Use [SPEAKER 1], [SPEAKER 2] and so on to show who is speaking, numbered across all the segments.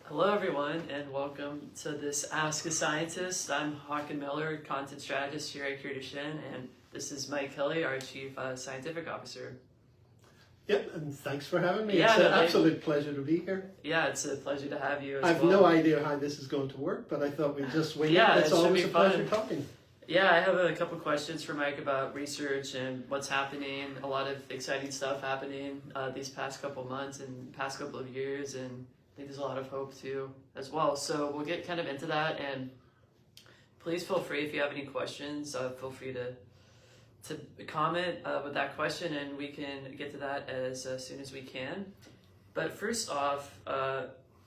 [SPEAKER 1] Hello everyone and welcome to this Ask a Scientist. I'm Hawken Miller, Content Strategist here at Duchenne, and this is Mike Kelly, our Chief Scientific Officer.
[SPEAKER 2] Yep, and thanks for having me.
[SPEAKER 1] Yeah,
[SPEAKER 2] it's an absolute pleasure to be here.
[SPEAKER 1] Yeah, it's a pleasure to have you as
[SPEAKER 2] I have
[SPEAKER 1] well.
[SPEAKER 2] no idea how this is going to work, but I thought we'd just wing it. It's
[SPEAKER 1] it should
[SPEAKER 2] always
[SPEAKER 1] be
[SPEAKER 2] a pleasure
[SPEAKER 1] fun.
[SPEAKER 2] talking.
[SPEAKER 1] Yeah, I have a couple questions for Mike about research and what's happening. A lot of exciting stuff happening these past couple months and past couple of years, and I think there's a lot of hope too as well. So we'll get kind of into that, and please feel free if you have any questions. Feel free to comment with that question, and we can get to that as soon as we can. But first off,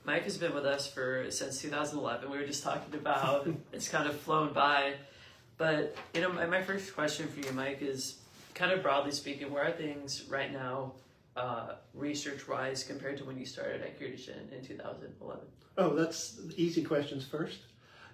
[SPEAKER 1] Mike has been with us since 2011. We were just talking about how it's kind of flown by. But, my first question for you, Mike, is kind of broadly speaking, where are things right now, research-wise, compared to when you started at Duchenne in 2011?
[SPEAKER 2] Oh, that's easy questions first.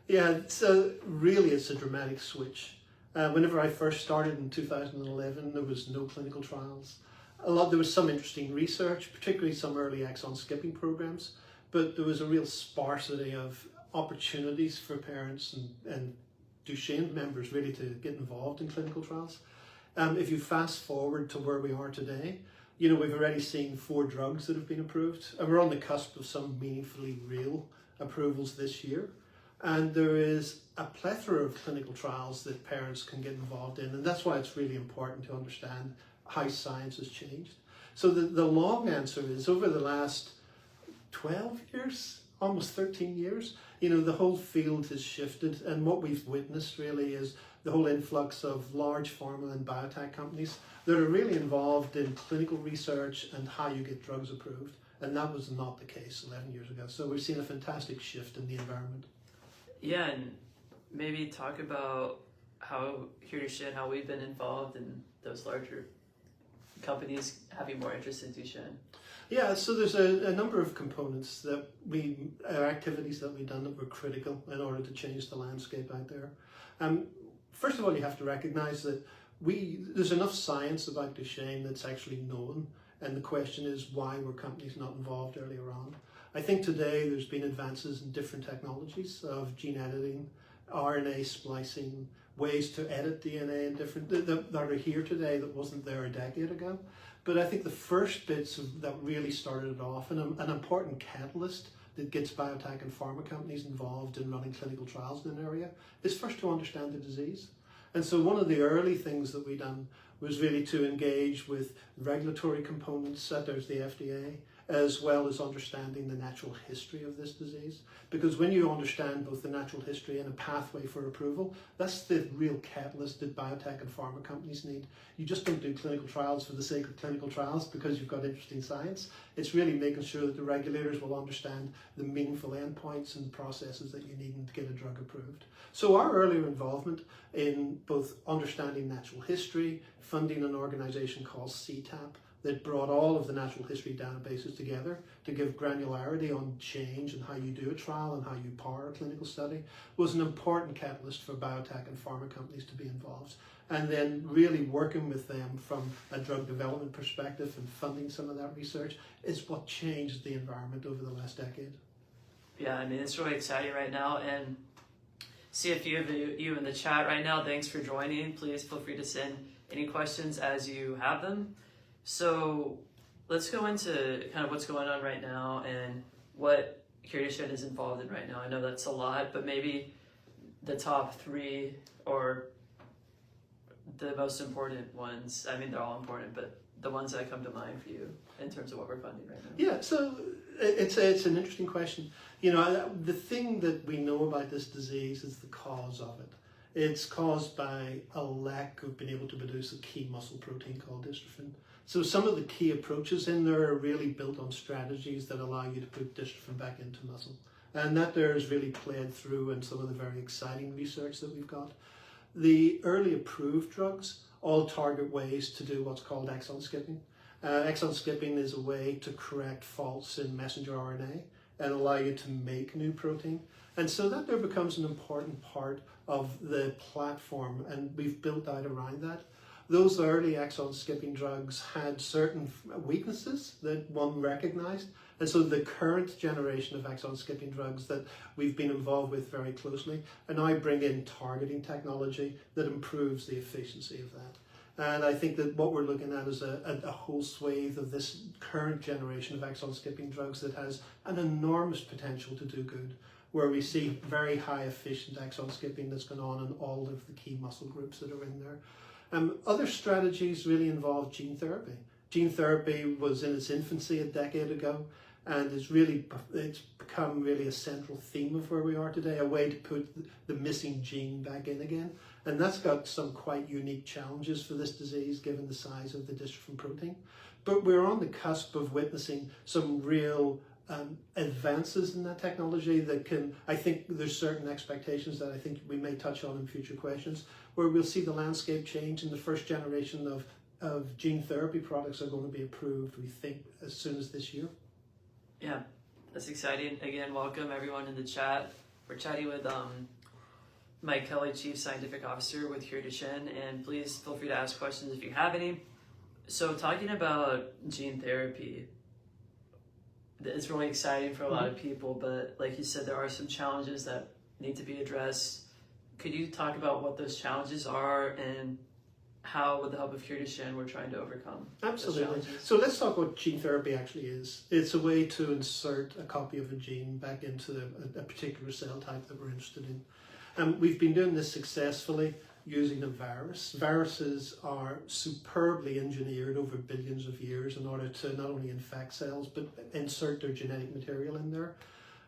[SPEAKER 2] Yeah, so really it's a dramatic switch. Whenever I first started in 2011, there was no clinical trials. There was some interesting research, particularly some early exon skipping programs, but there was a real sparsity of opportunities for parents and Duchenne members really to get involved in clinical trials. If you fast forward to where we are today, we've already seen 4 drugs that have been approved, and we're on the cusp of some meaningfully real approvals this year. And there is a plethora of clinical trials that parents can get involved in, and that's why it's really important to understand how science has changed. So the long answer is, over the last 12 years, almost 13 years, the whole field has shifted, and what we've witnessed really is the whole influx of large pharma and biotech companies that are really involved in clinical research and how you get drugs approved, and that was not the case 11 years ago. So we've seen a fantastic shift in the environment.
[SPEAKER 1] Yeah, and maybe talk about how we've been involved in those larger companies having more interest in Duchenne.
[SPEAKER 2] Yeah, so there's a number of components activities that we've done that were critical in order to change the landscape out there. First of all, you have to recognize that there's enough science about Duchenne that's actually known, and the question is, why were companies not involved earlier on? I think today there's been advances in different technologies of gene editing, RNA splicing, ways to edit DNA and different that are here today that wasn't there a decade ago. But I think the first bits that really started it off, and an important catalyst that gets biotech and pharma companies involved in running clinical trials in an area, is first to understand the disease. And so one of the early things that we done was really to engage with regulatory components, there's the FDA, as well as understanding the natural history of this disease. Because when you understand both the natural history and a pathway for approval, that's the real catalyst that biotech and pharma companies need. You just don't do clinical trials for the sake of clinical trials because you've got interesting science. It's really making sure that the regulators will understand the meaningful endpoints and processes that you need to get a drug approved. So our earlier involvement in both understanding natural history, funding an organization called CTAP, that brought all of the natural history databases together to give granularity on change and how you do a trial and how you power a clinical study, was an important catalyst for biotech and pharma companies to be involved. And then really working with them from a drug development perspective and funding some of that research is what changed the environment over the last decade.
[SPEAKER 1] Yeah, it's really exciting right now, and see a few of you in the chat right now. Thanks for joining. Please feel free to send any questions as you have them. So let's go into kind of what's going on right now and what Duchenne is involved in right now. I know that's a lot, but maybe the top 3 or the most important ones. I mean, they're all important, but the ones that come to mind for you in terms of what we're funding right now.
[SPEAKER 2] Yeah, so it's an interesting question. The thing that we know about this disease is the cause of it. It's caused by a lack of being able to produce a key muscle protein called dystrophin. So some of the key approaches in there are really built on strategies that allow you to put dystrophin back into muscle. And that there is really played through in some of the very exciting research that we've got. The early approved drugs all target ways to do what's called exon skipping. Exon skipping is a way to correct faults in messenger RNA and allow you to make new protein. And so that there becomes an important part of the platform, and we've built out around that. Those early exon skipping drugs had certain weaknesses that one recognized, And so the current generation of exon skipping drugs that we've been involved with very closely are now bringing targeting technology that improves the efficiency of that. And I think that what we're looking at is a whole swathe of this current generation of exon skipping drugs that has an enormous potential to do good, where we see very high efficient exon skipping that's going on in all of the key muscle groups that are in there. Other strategies really involve gene therapy. Gene therapy was in its infancy a decade ago, and it's become really a central theme of where we are today, a way to put the missing gene back in again. And that's got some quite unique challenges for this disease, given the size of the dystrophin protein. But we're on the cusp of witnessing some real advances in that technology that can, I think there's certain expectations that I think we may touch on in future questions, where we'll see the landscape change and the first generation of gene therapy products are going to be approved, we think, as soon as this year.
[SPEAKER 1] Yeah, that's exciting. Again, welcome everyone in the chat. We're chatting with Mike Kelly, Chief Scientific Officer with Duchenne, and please feel free to ask questions if you have any. So talking about gene therapy, it's really exciting for a lot of people, but like you said, there are some challenges that need to be addressed. Could you talk about what those challenges are and how, with the help of Duchenne, we're trying to overcome
[SPEAKER 2] Absolutely.
[SPEAKER 1] those challenges?
[SPEAKER 2] So let's talk what gene therapy actually is. It's a way to insert a copy of a gene back into a particular cell type that we're interested in. We've been doing this successfully using a virus. Viruses are superbly engineered over billions of years in order to not only infect cells, but insert their genetic material in there.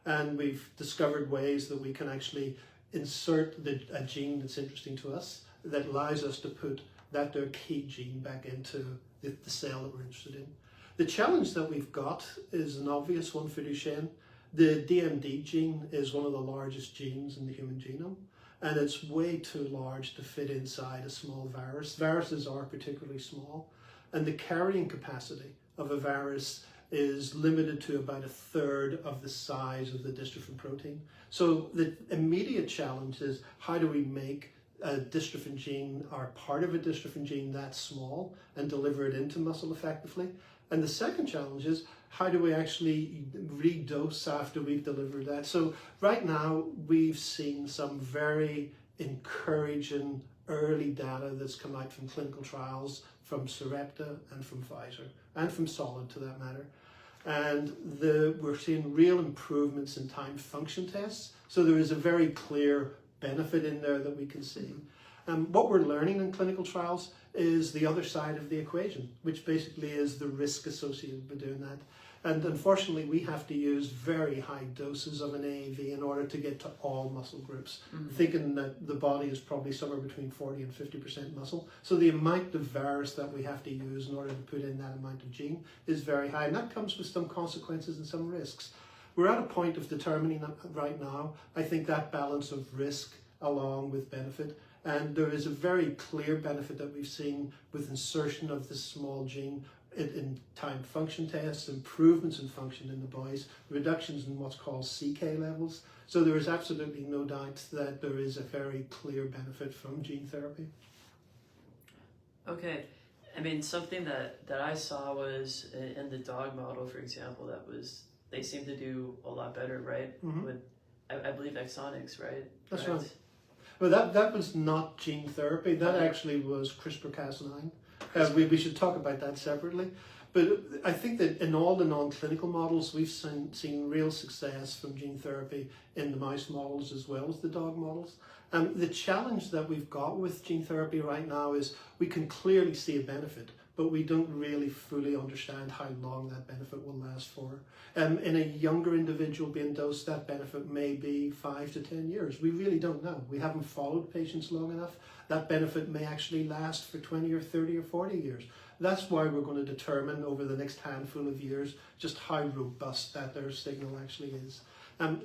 [SPEAKER 2] And we've discovered ways that we can actually insert a gene that's interesting to us, that allows us to put their key gene back into the cell that we're interested in. The challenge that we've got is an obvious one for Duchenne. The DMD gene is one of the largest genes in the human genome, and it's way too large to fit inside a small virus. Viruses are particularly small, and the carrying capacity of a virus is limited to about 1/3 of the size of the dystrophin protein. So the immediate challenge is, how do we make a dystrophin gene, or part of a dystrophin gene, that small and deliver it into muscle effectively? And the second challenge is, how do we actually redose after we've delivered that? So right now, we've seen some very encouraging early data that's come out from clinical trials from Sarepta and from Pfizer, and from Solid to that matter. And we're seeing real improvements in time function tests. So there is a very clear benefit in there that we can see. What we're learning in clinical trials is the other side of the equation, which basically is the risk associated with doing that. And unfortunately, we have to use very high doses of an AAV in order to get to all muscle groups, thinking that the body is probably somewhere between 40 and 50% muscle. So the amount of virus that we have to use in order to put in that amount of gene is very high, and that comes with some consequences and some risks. We're at a point of determining right now, I think, that balance of risk along with benefit. And there is a very clear benefit that we've seen with insertion of this small gene in time function tests, improvements in function in the boys, reductions in what's called CK levels. So there is absolutely no doubt that there is a very clear benefit from gene therapy.
[SPEAKER 1] Okay. I mean, something that I saw was in the dog model, for example, they seem to do a lot better, right? With, I believe, exonics, right?
[SPEAKER 2] That's right. Well, that was not gene therapy. That actually was CRISPR-Cas9. We should talk about that separately. But I think that in all the non-clinical models, we've seen real success from gene therapy in the mouse models as well as the dog models. The challenge that we've got with gene therapy right now is we can clearly see a benefit, but we don't really fully understand how long that benefit will last for. In a younger individual being dosed, that benefit may be 5 to 10 years. We really don't know. We haven't followed patients long enough. That benefit may actually last for 20 or 30 or 40 years. That's why we're going to determine over the next handful of years just how robust their signal actually is.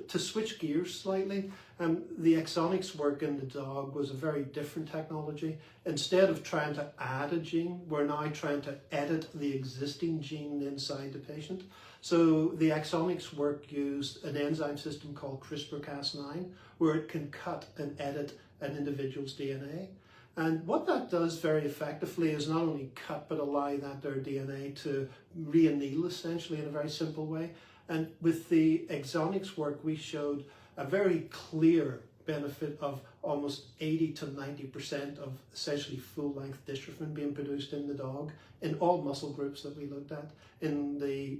[SPEAKER 2] To switch gears slightly, the exonics work in the dog was a very different technology. Instead of trying to add a gene, we're now trying to edit the existing gene inside the patient. So the exonics work used an enzyme system called CRISPR-Cas9, where it can cut and edit an individual's DNA. And what that does very effectively is not only cut, but allow their DNA to re-anneal essentially in a very simple way. And with the exonics work, we showed a very clear benefit of almost 80 to 90% of essentially full-length dystrophin being produced in the dog in all muscle groups that we looked at, in the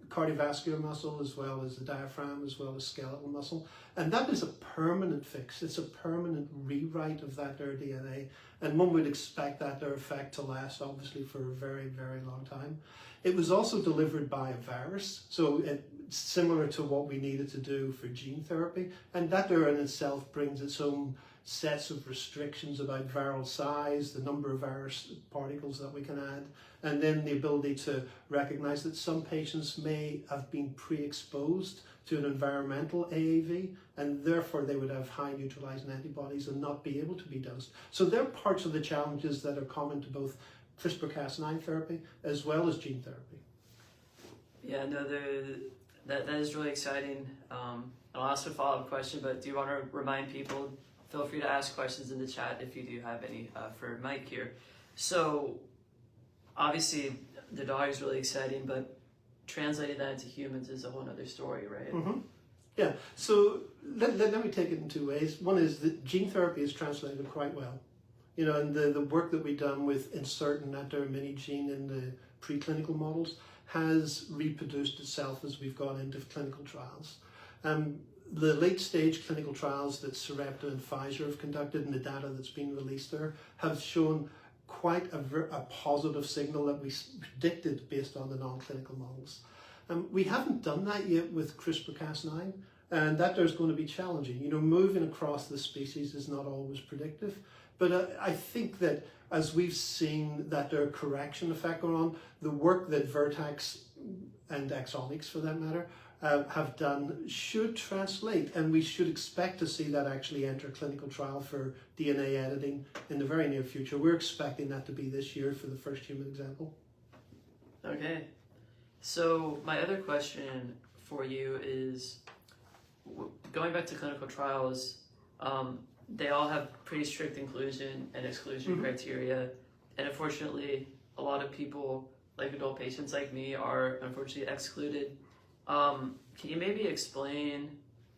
[SPEAKER 2] cardiovascular muscle as well as the diaphragm as well as skeletal muscle. And that is a permanent fix. It's a permanent rewrite of that their DNA. And one would expect that their effect to last obviously for a very, very long time. It was also delivered by a virus, so it's similar to what we needed to do for gene therapy. And that there in itself brings its own sets of restrictions about viral size, the number of virus particles that we can add, and then the ability to recognize that some patients may have been pre-exposed to an environmental AAV, and therefore they would have high neutralizing antibodies and not be able to be dosed. So they're parts of the challenges that are common to both CRISPR-Cas9 therapy as well as gene therapy.
[SPEAKER 1] Yeah, no, that is really exciting. I'll ask a follow-up question, but do you want to remind people, feel free to ask questions in the chat if you do have any for Mike here. So obviously the dog is really exciting, but translating that into humans is a whole other story, right?
[SPEAKER 2] Mm-hmm. Yeah, so let me take it in two ways. One is that gene therapy is translated quite well. You know, and the work that we've done with inserting that there mini gene in the preclinical models has reproduced itself as we've gone into clinical trials. The late stage clinical trials that Sarepta and Pfizer have conducted and the data that's been released there have shown quite a positive signal that we predicted based on the non-clinical models. We haven't done that yet with CRISPR-Cas9, and that there's going to be challenging. You know, moving across the species is not always predictive, but I think that as we've seen that there correction effect going on, the work that Vertex and Exonics for that matter have done should translate, and we should expect to see that actually enter clinical trial for DNA editing in the very near future. We're expecting that to be this year for the first human example.
[SPEAKER 1] Okay, so my other question for you is, going back to clinical trials, they all have pretty strict inclusion and exclusion criteria, and unfortunately a lot of people, like adult patients like me, are unfortunately excluded. Can you maybe explain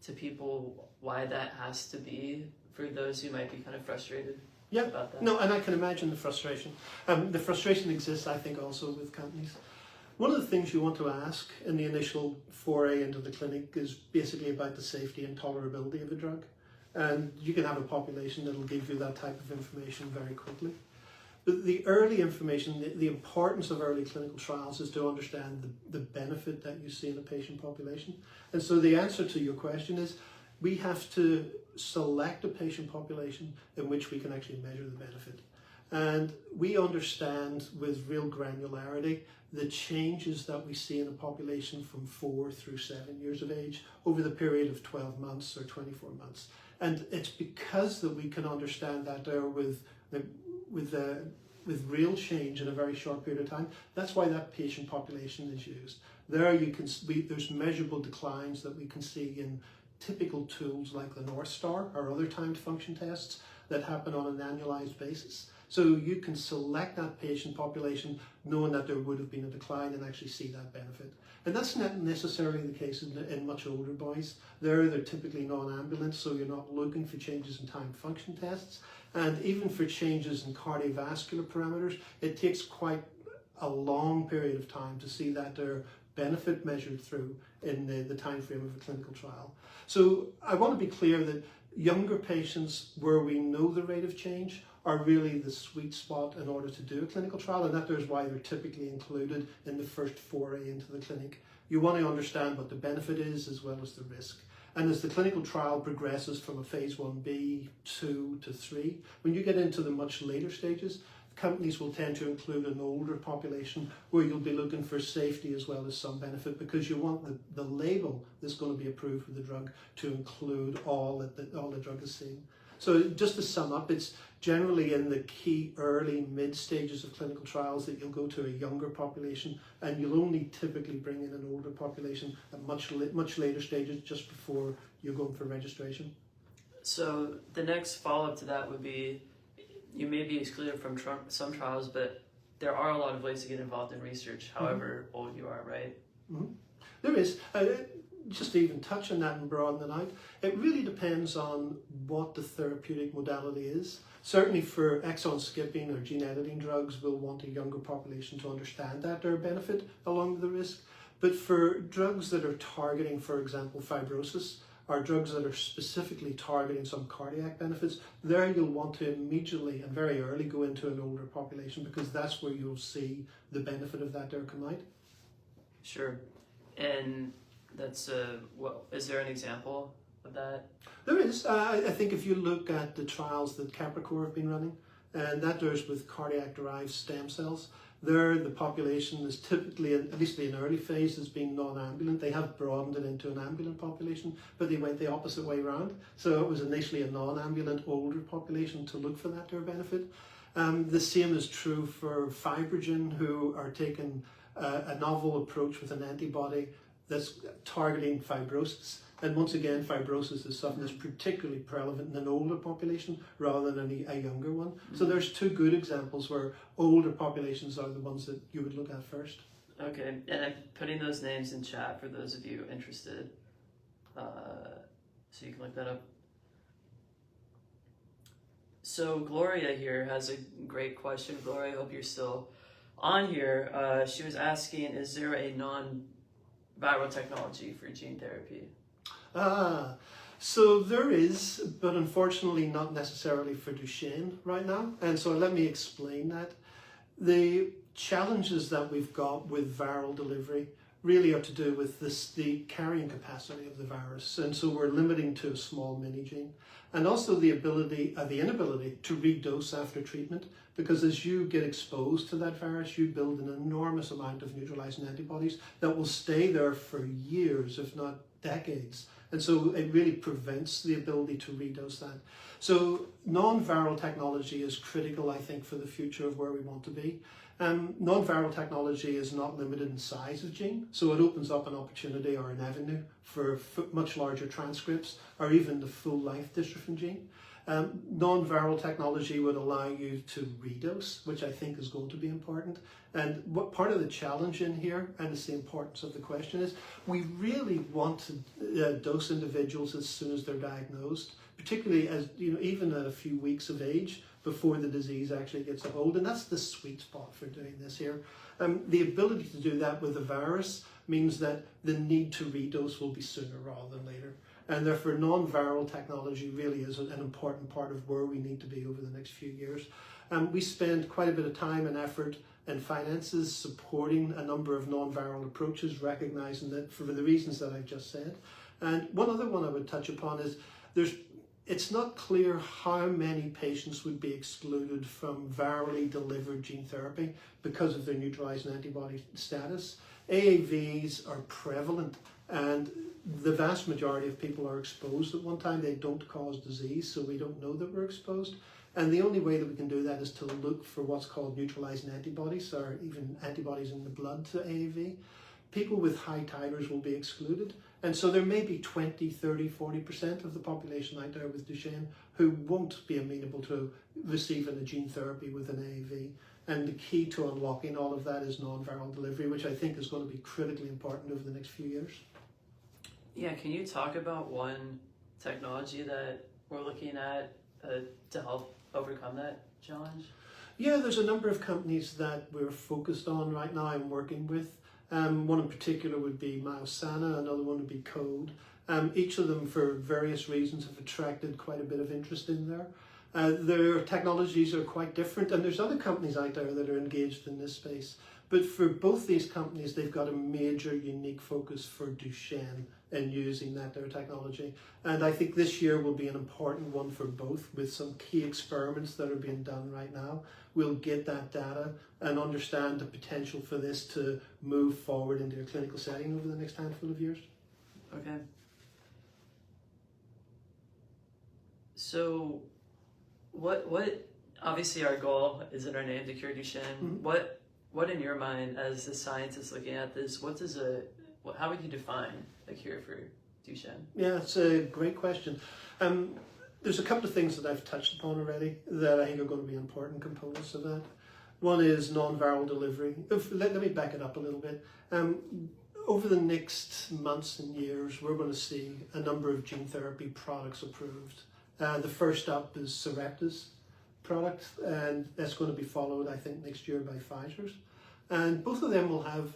[SPEAKER 1] to people why that has to be for those who might be kind of frustrated about that?
[SPEAKER 2] No, and I can imagine the frustration. The frustration exists, I think, also with companies. One of the things you want to ask in the initial foray into the clinic is basically about the safety and tolerability of a drug. And you can have a population that will give you that type of information very quickly. But the early information, the importance of early clinical trials is to understand the benefit that you see in a patient population. And so the answer to your question is, we have to select a patient population in which we can actually measure the benefit. And we understand with real granularity the changes that we see in a population from 4 through 7 years of age over the period of 12 months or 24 months. And it's because that we can understand that there with real change in a very short period of time. That's why that patient population is used. There you can there's measurable declines that we can see in typical tools like the North Star or other timed function tests that happen on an annualized basis. So you can select that patient population knowing that there would have been a decline and actually see that benefit. And that's not necessarily the case in much older boys. They're typically non-ambulant, so you're not looking for changes in time function tests. And even for changes in cardiovascular parameters, it takes quite a long period of time to see that their benefit measured through in the time frame of a clinical trial. So I want to be clear that younger patients where we know the rate of change are really the sweet spot in order to do a clinical trial, and that is why they're typically included in the first foray into the clinic. You want to understand what the benefit is as well as the risk. And as the clinical trial progresses from a phase 1b, 2 to 3, when you get into the much later stages, companies will tend to include an older population where you'll be looking for safety as well as some benefit, because you want the label that's going to be approved for the drug to include all that the drug is seeing. So just to sum up, it's generally in the key early mid stages of clinical trials that you'll go to a younger population, and you'll only typically bring in an older population at much later stages just before you're going for registration.
[SPEAKER 1] So the next follow-up to that would be, you may be excluded from some trials, but there are a lot of ways to get involved in research, however old you are, right?
[SPEAKER 2] There is. Just to even touch on that and broaden it out, it really depends on what the therapeutic modality is. Certainly for exon skipping or gene editing drugs, we'll want a younger population to understand that there are benefit along with the risk. But for drugs that are targeting, for example, fibrosis, or drugs that are specifically targeting some cardiac benefits, there you'll want to immediately and very early go into an older population, because that's where you'll see the benefit of that there come out.
[SPEAKER 1] Sure. And that's well, is there an example of that?
[SPEAKER 2] There is. I think if you look at the trials that Capricor have been running, and that there's with cardiac-derived stem cells, there the population is typically, at least in the early phase, has been non-ambulant. They have broadened it into an ambulant population, but they went the opposite way around. So it was initially a non-ambulant older population to look for that their benefit. The same is true for Fibrogen, who are taking a novel approach with an antibody that's targeting fibrosis. And once again, fibrosis is something that's particularly prevalent in an older population rather than a younger one. So there's two good examples where older populations are the ones that you would look at first.
[SPEAKER 1] Okay, and I'm putting those names in chat for those of you interested, so you can look that up. So Gloria here has a great question. Gloria, I hope you're still on here. She was asking, is there a non-viral technology for gene therapy?
[SPEAKER 2] So there is, but unfortunately not necessarily for Duchenne right now. And so let me explain that. The challenges that we've got with viral delivery really are to do with the carrying capacity of the virus. And so we're limiting to a small mini gene. And also the inability to redose after treatment, because as you get exposed to that virus, you build an enormous amount of neutralizing antibodies that will stay there for years, if not decades. And so it really prevents the ability to redose that. So non-viral technology is critical, I think, for the future of where we want to be. Non-viral technology is not limited in size of gene, so it opens up an opportunity or an avenue for much larger transcripts or even the full life dystrophin gene. Non-viral technology would allow you to redose, which I think is going to be important. And what part of the challenge in here, and it's the importance of the question, is we really want to dose individuals as soon as they're diagnosed, particularly as even at a few weeks of age, before the disease actually gets a hold. And that's the sweet spot for doing this here. The ability to do that with a virus means that the need to redose will be sooner rather than later. And therefore non-viral technology really is an important part of where we need to be over the next few years. We spend quite a bit of time and effort and finances supporting a number of non-viral approaches, recognizing that for the reasons that I've just said. And one other one I would touch upon is it's not clear how many patients would be excluded from virally delivered gene therapy because of their neutralizing antibody status. AAVs are prevalent, and the vast majority of people are exposed at one time. They don't cause disease, so we don't know that we're exposed. And the only way that we can do that is to look for what's called neutralizing antibodies, or even antibodies in the blood to AAV. People with high titers will be excluded. And so there may be 20, 30, 40% of the population out there with Duchenne who won't be amenable to receiving a gene therapy with an AAV. And the key to unlocking all of that is non-viral delivery, which I think is going to be critically important over the next few years.
[SPEAKER 1] Yeah, can you talk about one technology that we're looking at to help overcome that challenge?
[SPEAKER 2] Yeah, there's a number of companies that we're focused on right now and working with. One in particular would be Myosana, another one would be Code. Each of them, for various reasons, have attracted quite a bit of interest in there. Their technologies are quite different, and there's other companies out there that are engaged in this space. But for both these companies, they've got a major unique focus for Duchenne and using their technology. And I think this year will be an important one for both, with some key experiments that are being done right now. We'll get that data and understand the potential for this to move forward into a clinical setting over the next handful of years.
[SPEAKER 1] Okay. So what obviously our goal is in our name to cure Duchenne. Mm-hmm. What in your mind, as a scientist looking at this, how would you define a cure for Duchenne?
[SPEAKER 2] Yeah, it's a great question. There's a couple of things that I've touched upon already that I think are going to be important components of that. One is non-viral delivery. Let me back it up a little bit. over the next months and years, we're going to see a number of gene therapy products approved. The first up is Sarepta's product, and that's going to be followed, I think, next year by Pfizer's. And both of them will have,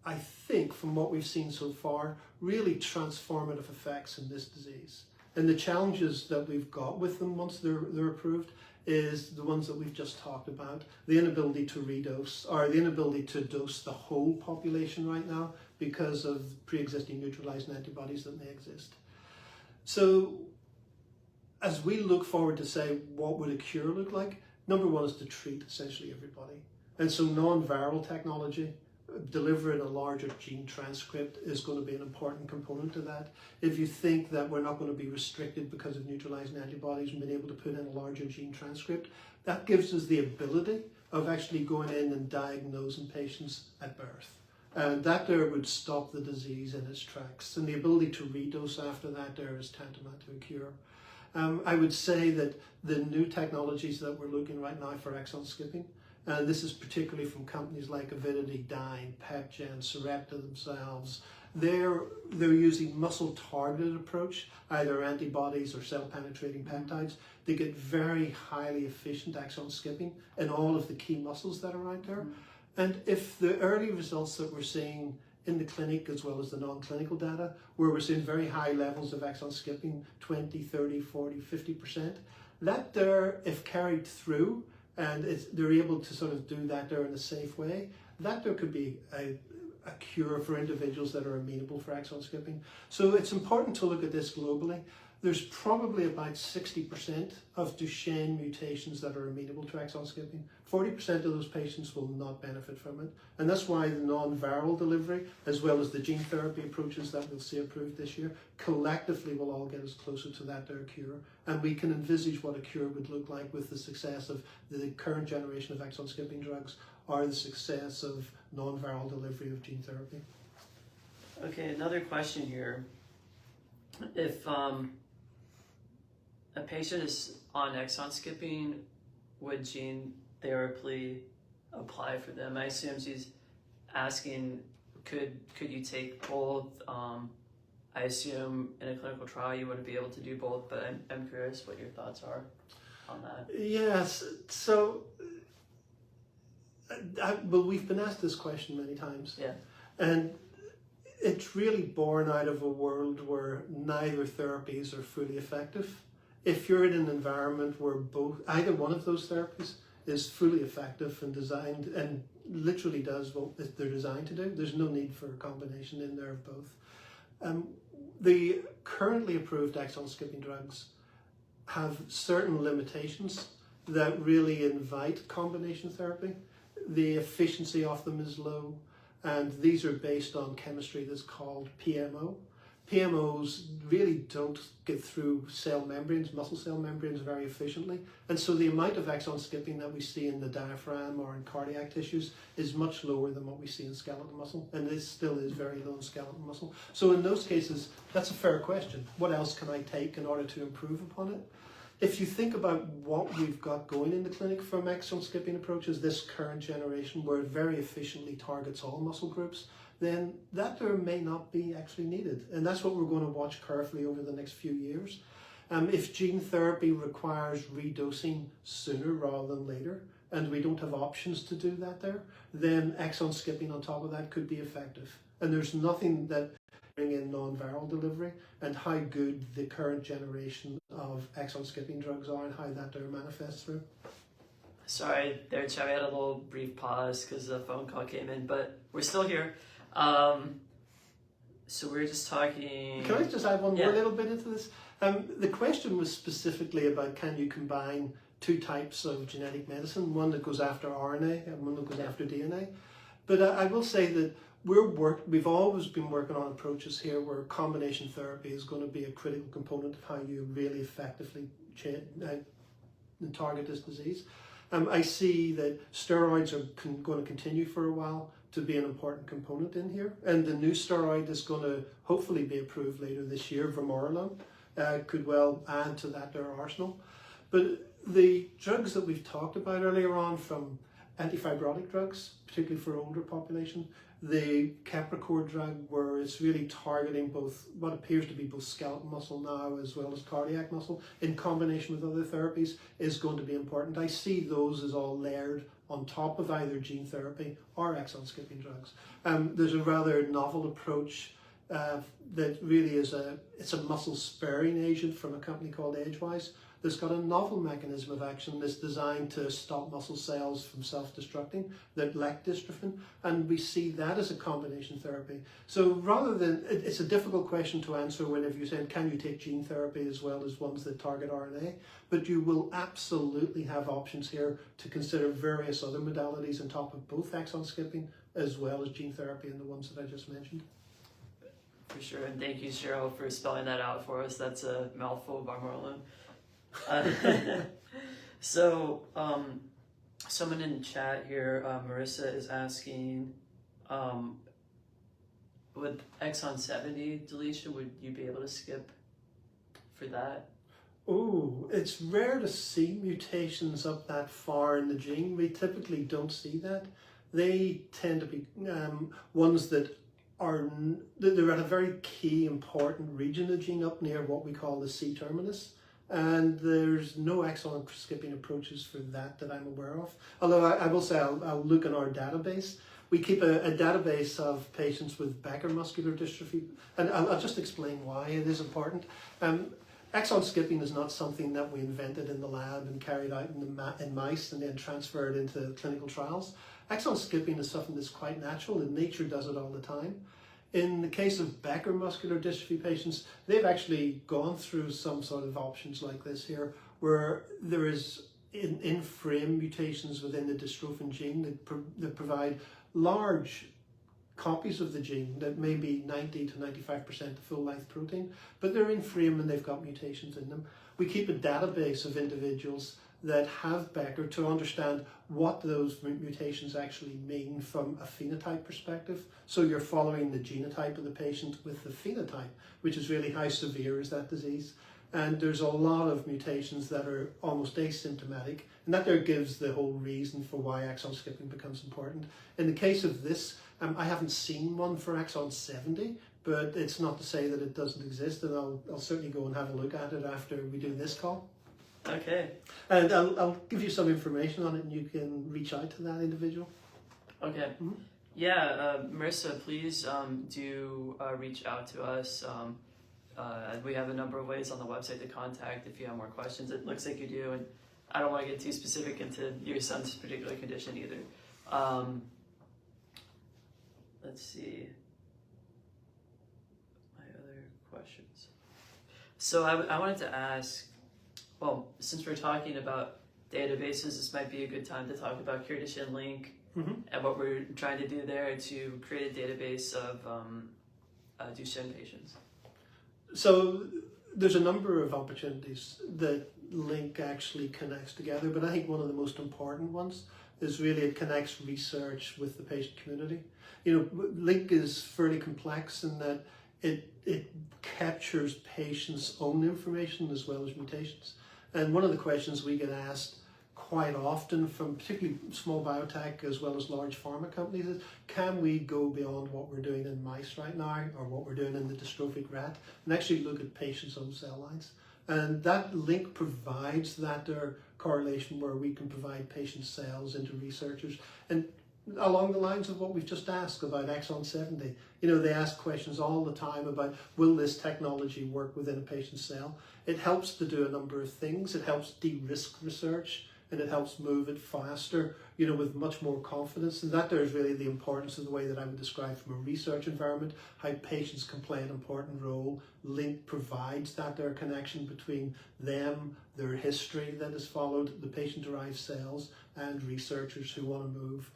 [SPEAKER 2] I think, from what we've seen so far, really transformative effects in this disease. And the challenges that we've got with them once they're approved is the ones that we've just talked about, the inability to redose, or the inability to dose the whole population right now because of pre-existing neutralizing antibodies that may exist. So as we look forward to say, what would a cure look like? Number one is to treat essentially everybody. And so non-viral technology, delivering a larger gene transcript, is going to be an important component to that. If you think that we're not going to be restricted because of neutralizing antibodies and being able to put in a larger gene transcript, that gives us the ability of actually going in and diagnosing patients at birth. And that there would stop the disease in its tracks. And the ability to redose after that there is tantamount to a cure. I would say that the new technologies that we're looking right now for exon skipping, and this is particularly from companies like Avidity, Dyne, PepGen, Sarepta themselves. They're using muscle-targeted approach, either antibodies or cell-penetrating peptides. They get very highly efficient exon skipping in all of the key muscles that are out there. And if the early results that we're seeing in the clinic as well as the non-clinical data, where we're seeing very high levels of exon skipping, 20, 30, 40, 50%, that there, if carried through, and they're able to sort of do that there in a safe way, that there could be a cure for individuals that are amenable for exon skipping. So it's important to look at this globally. There's probably about 60% of Duchenne mutations that are amenable to exon skipping. 40% of those patients will not benefit from it. And that's why the non-viral delivery, as well as the gene therapy approaches that we'll see approved this year, collectively will all get us closer to that there cure. And we can envisage what a cure would look like with the success of the current generation of exon skipping drugs, or the success of non-viral delivery of gene therapy.
[SPEAKER 1] Okay, another question here. If a patient is on exon skipping, would gene therapy apply for them? I assume she's asking, could you take both? I assume in a clinical trial you wouldn't be able to do both, but I'm curious what your thoughts are on that.
[SPEAKER 2] Yes, so well, we've been asked this question many times.
[SPEAKER 1] Yeah.
[SPEAKER 2] And it's really born out of a world where neither therapies are fully effective. If you're in an environment where either one of those therapies is fully effective and designed and literally does what they're designed to do, there's no need for a combination in there of both. The currently approved exon skipping drugs have certain limitations that really invite combination therapy. The efficiency of them is low, and these are based on chemistry that's called PMO. PMOs really don't get through cell membranes, muscle cell membranes, very efficiently. And so the amount of exon skipping that we see in the diaphragm or in cardiac tissues is much lower than what we see in skeletal muscle. And this still is very low in skeletal muscle. So in those cases, that's a fair question. What else can I take in order to improve upon it? If you think about what we've got going in the clinic from exon skipping approaches, this current generation where it very efficiently targets all muscle groups, then that there may not be actually needed. And that's what we're going to watch carefully over the next few years. If gene therapy requires redosing sooner rather than later, and we don't have options to do that there, then exon skipping on top of that could be effective. And there's nothing that bring in non-viral delivery and how good the current generation of exon skipping drugs are and how that there manifests through.
[SPEAKER 1] Sorry, there, Chad, we had a little brief pause because the phone call came in, but we're still here. So we're just talking...
[SPEAKER 2] Can I just add one more little bit into this? The question was specifically about, can you combine two types of genetic medicine, one that goes after RNA and one that goes after DNA? But I will say that we've always been working on approaches here where combination therapy is going to be a critical component of how you really effectively target this disease. I see that steroids are going to continue for a while to be an important component in here. And the new steroid is going to hopefully be approved later this year, vamorolone, could well add to that their arsenal. But the drugs that we've talked about earlier on, from antifibrotic drugs, particularly for older population. The Capricorn drug, where it's really targeting both what appears to be both skeletal muscle now as well as cardiac muscle, in combination with other therapies, is going to be important. I see those as all layered on top of either gene therapy or exon skipping drugs. There's a rather novel approach that really is it's a muscle sparing agent from a company called Edgewise that's got a novel mechanism of action that's designed to stop muscle cells from self-destructing that lack dystrophin, and we see that as a combination therapy. So rather than, it's a difficult question to answer whenever you say, can you take gene therapy as well as ones that target RNA? But you will absolutely have options here to consider various other modalities on top of both exon skipping as well as gene therapy and the ones that I just mentioned.
[SPEAKER 1] For sure, and thank you, Cheryl, for spelling that out for us. That's a mouthful, by Marlon. So, someone in the chat here, Marissa, is asking, with exon 70 deletion, would you be able to skip for that?
[SPEAKER 2] Oh, it's rare to see mutations up that far in the gene. We typically don't see that. They tend to be ones that they're at a very key important region of the gene up near what we call the C terminus. And there's no exon skipping approaches for that I'm aware of. Although I will say I'll look in our database. We keep a database of patients with Becker muscular dystrophy, and I'll just explain why it is important. Exon skipping is not something that we invented in the lab and carried out in mice and then transferred into clinical trials. Exon skipping is something that's quite natural, and nature does it all the time. In the case of Becker muscular dystrophy patients, they've actually gone through some sort of options like this here, where there is in-frame mutations within the dystrophin gene that provide large copies of the gene that may be 90 to 95% the full-length protein, but they're in-frame and they've got mutations in them. We keep a database of individuals that have Becker to understand what those mutations actually mean from a phenotype perspective. So you're following the genotype of the patient with the phenotype, which is really how severe is that disease. And there's a lot of mutations that are almost asymptomatic, and that there gives the whole reason for why exon skipping becomes important. In the case of this, I haven't seen one for exon 70, but it's not to say that it doesn't exist, and I'll certainly go and have a look at it after we do this call.
[SPEAKER 1] Okay.
[SPEAKER 2] And I'll give you some information on it, and you can reach out to that individual.
[SPEAKER 1] Okay.
[SPEAKER 2] Mm-hmm.
[SPEAKER 1] Yeah, Marissa, please do reach out to us. We have a number of ways on the website to contact if you have more questions. It looks like you do, and I don't want to get too specific into your son's particular condition either. Let's see. My other questions. So I wanted to ask, well, since we're talking about databases, this might be a good time to talk about Curativelink and what we're trying to do there to create a database of Duchenne patients.
[SPEAKER 2] So there's a number of opportunities that Link actually connects together, but I think one of the most important ones is really it connects research with the patient community. You know, Link is fairly complex in that it captures patients' own information as well as mutations. And one of the questions we get asked quite often from particularly small biotech as well as large pharma companies is, can we go beyond what we're doing in mice right now or what we're doing in the dystrophic rat and actually look at patients' own cell lines? And that Link provides that correlation where we can provide patient cells into researchers. And along the lines of what we've just asked about exon 70, you know, they ask questions all the time about, will this technology work within a patient's cell? It helps to do a number of things. It helps de-risk research, and it helps move it faster, you know, with much more confidence. And that there's really the importance of the way that I would describe from a research environment, how patients can play an important role. Link provides that there connection between them, their history that is followed, the patient-derived cells, and researchers who want to move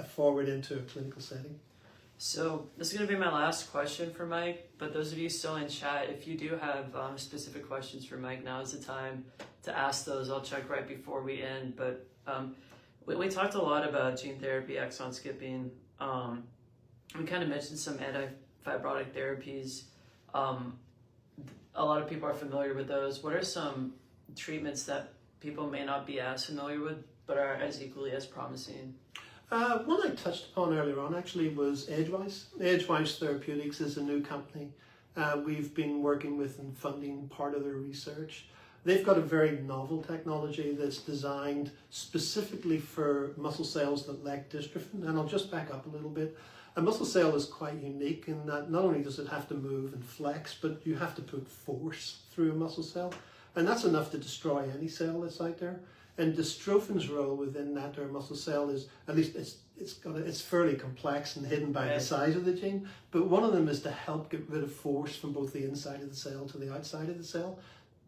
[SPEAKER 2] forward into a clinical setting.
[SPEAKER 1] So this is going to be my last question for Mike, but those of you still in chat, if you do have specific questions for Mike, now is the time to ask those. I'll check right before we end, but we talked a lot about gene therapy, exon skipping. We kind of mentioned some anti-fibrotic therapies. A lot of people are familiar with those. What are some treatments that people may not be as familiar with but are as equally as promising?
[SPEAKER 2] One I touched upon earlier on actually was Edgewise. Edgewise Therapeutics is a new company. We've been working with and funding part of their research. They've got a very novel technology that's designed specifically for muscle cells that lack dystrophin. And I'll just back up a little bit. A muscle cell is quite unique in that not only does it have to move and flex, but you have to put force through a muscle cell. And that's enough to destroy any cell that's out there. And dystrophin's role within that muscle cell is, at least it's fairly complex and hidden by the size of the gene. But one of them is to help get rid of force from both the inside of the cell to the outside of the cell.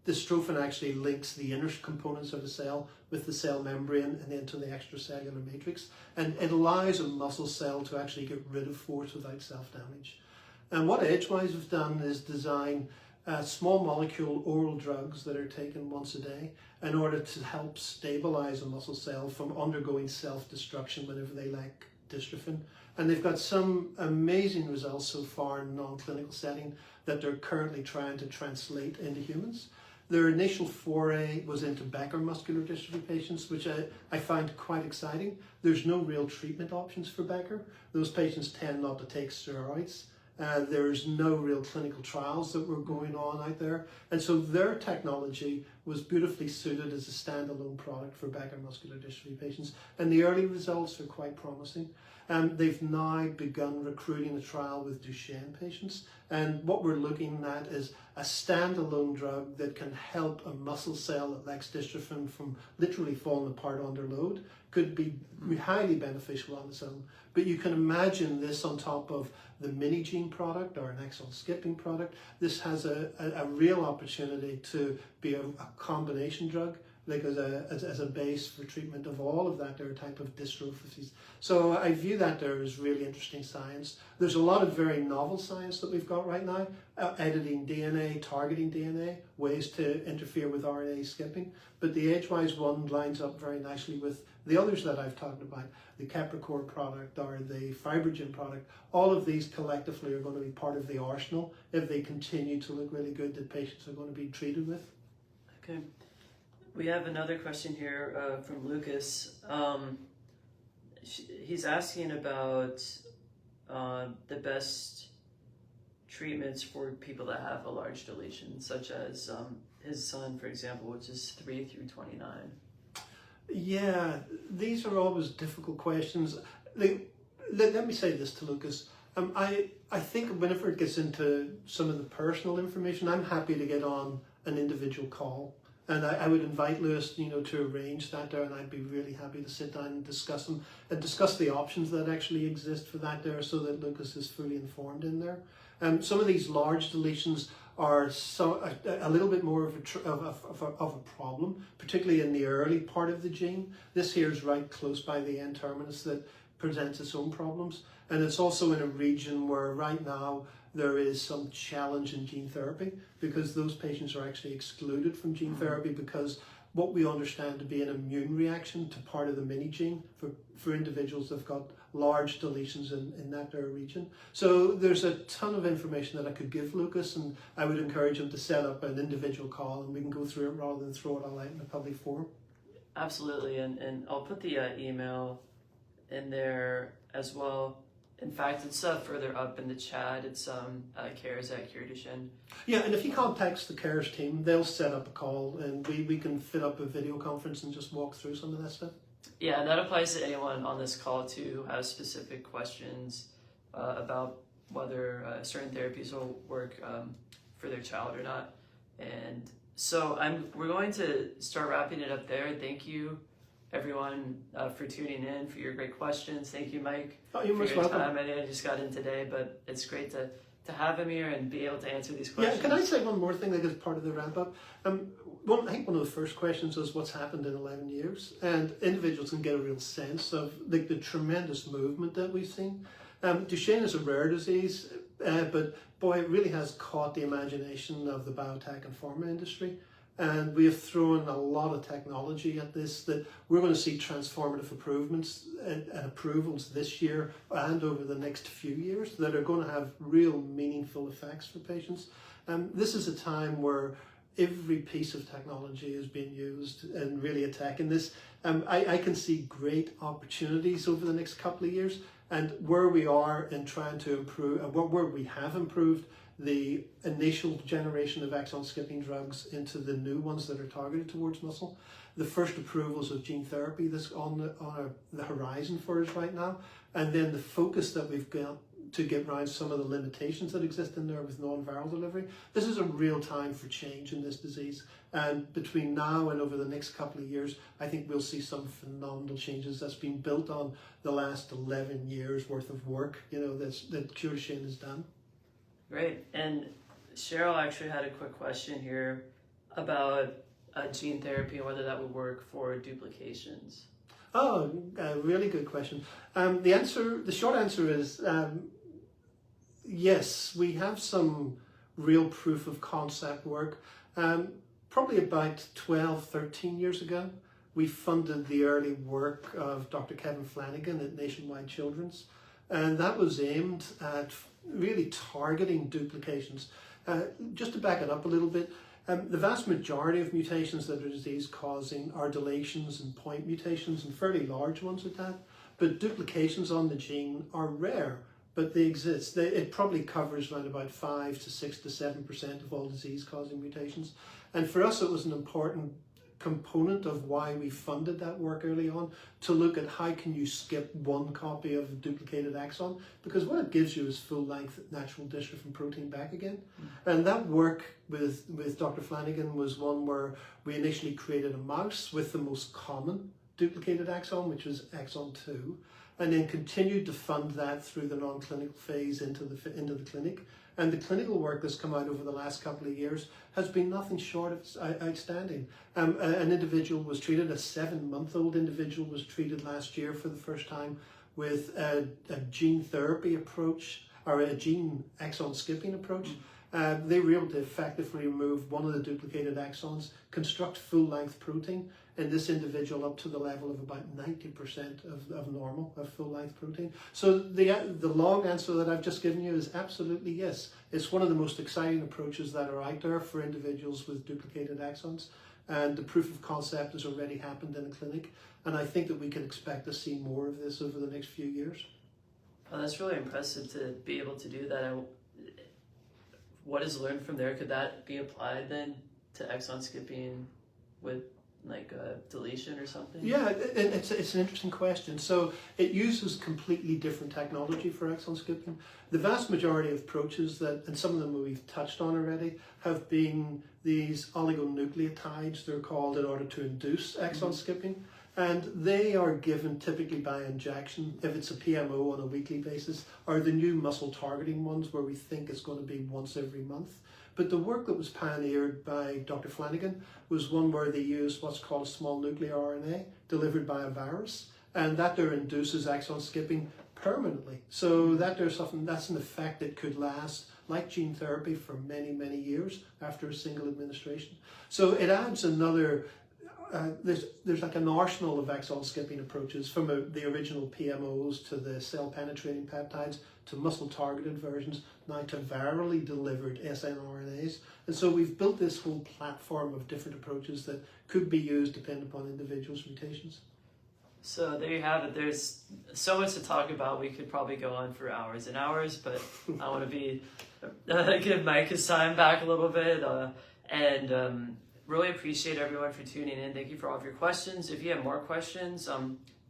[SPEAKER 2] Dystrophin actually links the inner components of the cell with the cell membrane and then to the extracellular matrix. And it allows a muscle cell to actually get rid of force without self-damage. And what Edgewise have done is design small molecule oral drugs that are taken once a day in order to help stabilize a muscle cell from undergoing self-destruction whenever they lack dystrophin. And they've got some amazing results so far in a non-clinical setting that they're currently trying to translate into humans. Their initial foray was into Becker muscular dystrophy patients, which I find quite exciting. There's no real treatment options for Becker. Those patients tend not to take steroids. There's no real clinical trials that were going on out there. And so their technology was beautifully suited as a standalone product for Becker muscular dystrophy patients. And the early results are quite promising. They've now begun recruiting a trial with Duchenne patients. And what we're looking at is a standalone drug that can help a muscle cell that lacks dystrophin from literally falling apart under load. Could be highly beneficial on its own. But you can imagine this on top of the mini-gene product or an exon skipping product. This has a real opportunity to be a combination drug, like as a base for treatment of all of that type of dystrophies. So I view that there as really interesting science. There's a lot of very novel science that we've got right now, editing DNA, targeting DNA, ways to interfere with RNA skipping. But the Edgewise one lines up very nicely with the others that I've talked about, the Capricorn product or the Fibrogen product. All of these collectively are going to be part of the arsenal if they continue to look really good that patients are going to be treated with.
[SPEAKER 1] Okay. We have another question here from Lucas. He's asking about the best treatments for people that have a large deletion, such as his son, for example, which is 3 through 29.
[SPEAKER 2] Yeah, these are always difficult questions. Let me say this to Lucas. I think whenever it gets into some of the personal information, I'm happy to get on an individual call. And I would invite Lewis, to arrange that there, and I'd be really happy to sit down and discuss them and discuss the options that actually exist for that there, so that Lucas is fully informed in there. Some of these large deletions are a little bit more of a problem, particularly in the early part of the gene. This here is right close by the N-terminus that presents its own problems, and it's also in a region where right now there is some challenge in gene therapy, because those patients are actually excluded from gene therapy because what we understand to be an immune reaction to part of the mini gene for individuals that have got large deletions in that region. So there's a ton of information that I could give Lucas, and I would encourage him to set up an individual call and we can go through it rather than throw it all out in a public forum.
[SPEAKER 1] Absolutely, and I'll put the email in there as well. In fact, it's further up in the chat. It's cares at Duchenne.
[SPEAKER 2] Yeah, and if he contacts the CARES team, they'll set up a call and we can fit up a video conference and just walk through some of that stuff.
[SPEAKER 1] Yeah, and that applies to anyone on this call too who has specific questions about whether certain therapies will work for their child or not. And so we're going to start wrapping it up there. Thank you, everyone, for tuning in, for your great questions. Thank you, Mike,
[SPEAKER 2] for your
[SPEAKER 1] welcome. Time. I know I just got in today, but it's great to have him here and be able to answer these questions.
[SPEAKER 2] Yeah, can I say one more thing that is part of the wrap up? I think one of the first questions was what's happened in 11 years, and individuals can get a real sense of the tremendous movement that we've seen. Duchenne is a rare disease, but boy, it really has caught the imagination of the biotech and pharma industry. And we have thrown a lot of technology at this that we're going to see transformative improvements and approvals this year and over the next few years that are going to have real meaningful effects for patients. This is a time where every piece of technology is being used and really attacking this. I can see great opportunities over the next couple of years, and where we are in trying to improve, where we have improved the initial generation of exon skipping drugs into the new ones that are targeted towards muscle. The first approvals of gene therapy that's on the horizon for us right now, and then the focus that we've got to get around some of the limitations that exist in there with non-viral delivery. This is a real time for change in this disease, and between now and over the next couple of years, I think we'll see some phenomenal changes that's been built on the last 11 years worth of work, that Duchenne has done.
[SPEAKER 1] Great. And Cheryl actually had a quick question here about gene therapy and whether that would work for duplications.
[SPEAKER 2] Oh, really good question. The short answer is yes. We have some real proof of concept work. Probably about 12, 13 years ago, we funded the early work of Dr. Kevin Flanagan at Nationwide Children's, and that was aimed at really targeting duplications. Just to back it up a little bit, the vast majority of mutations that are disease-causing are deletions and point mutations, and fairly large ones at that. But duplications on the gene are rare, but they exist. It probably covers around about 5 to 6 to 7% of all disease-causing mutations. And for us, it was an important component of why we funded that work early on, to look at how can you skip one copy of a duplicated exon, because what it gives you is full-length natural dystrophin protein back again. And that work with Dr. Flanagan was one where we initially created a mouse with the most common duplicated exon, which was exon 2, and then continued to fund that through the non-clinical phase into the clinic. And the clinical work that's come out over the last couple of years has been nothing short of outstanding. An individual was treated, a 7-month-old individual was treated last year for the first time with a gene therapy approach, or a gene exon skipping approach. They were able to effectively remove one of the duplicated exons, construct full-length protein in this individual up to the level of about 90% of normal, of full-length protein. So the long answer that I've just given you is absolutely yes. It's one of the most exciting approaches that are out there for individuals with duplicated exons, and the proof of concept has already happened in a clinic, and I think that we can expect to see more of this over the next few years.
[SPEAKER 1] Oh, that's really impressive to be able to do that. And what is learned from there, could that be applied then to exon skipping with like a deletion or something?
[SPEAKER 2] Yeah, it's an interesting question. So it uses completely different technology for exon skipping. The vast majority of approaches and some of them we've touched on already, have been these oligonucleotides, they're called, in order to induce exon skipping. And they are given typically by injection, if it's a PMO on a weekly basis, or the new muscle targeting ones where we think it's going to be once every month. But the work that was pioneered by Dr. Flanagan was one where they used what's called a small nuclear RNA delivered by a virus, and that there induces exon skipping permanently. So that's an effect that could last, like gene therapy, for many, many years after a single administration. So it adds another, there's like an arsenal of exon skipping approaches, from the original PMOs to the cell penetrating peptides to muscle targeted versions, now to virally delivered snRNAs. And so we've built this whole platform of different approaches that could be used depending upon individuals' mutations.
[SPEAKER 1] So there you have it. There's so much to talk about. We could probably go on for hours and hours, but I want to give Mike his time back a little bit, and really appreciate everyone for tuning in. Thank you for all of your questions. If you have more questions,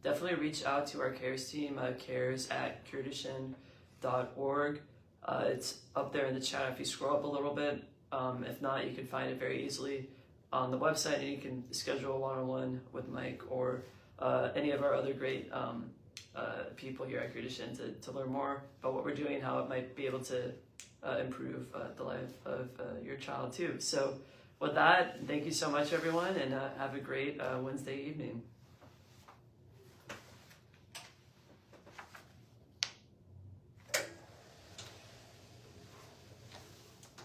[SPEAKER 1] definitely reach out to our CARES team, cares@Curativelink.org. It's up there in the chat if you scroll up a little bit. If not, you can find it very easily on the website, and you can schedule a one-on-one with Mike or any of our other great people here at Duchenne to learn more about what we're doing and how it might be able to improve the life of your child too. So with that, thank you so much, everyone, and have a great Wednesday evening.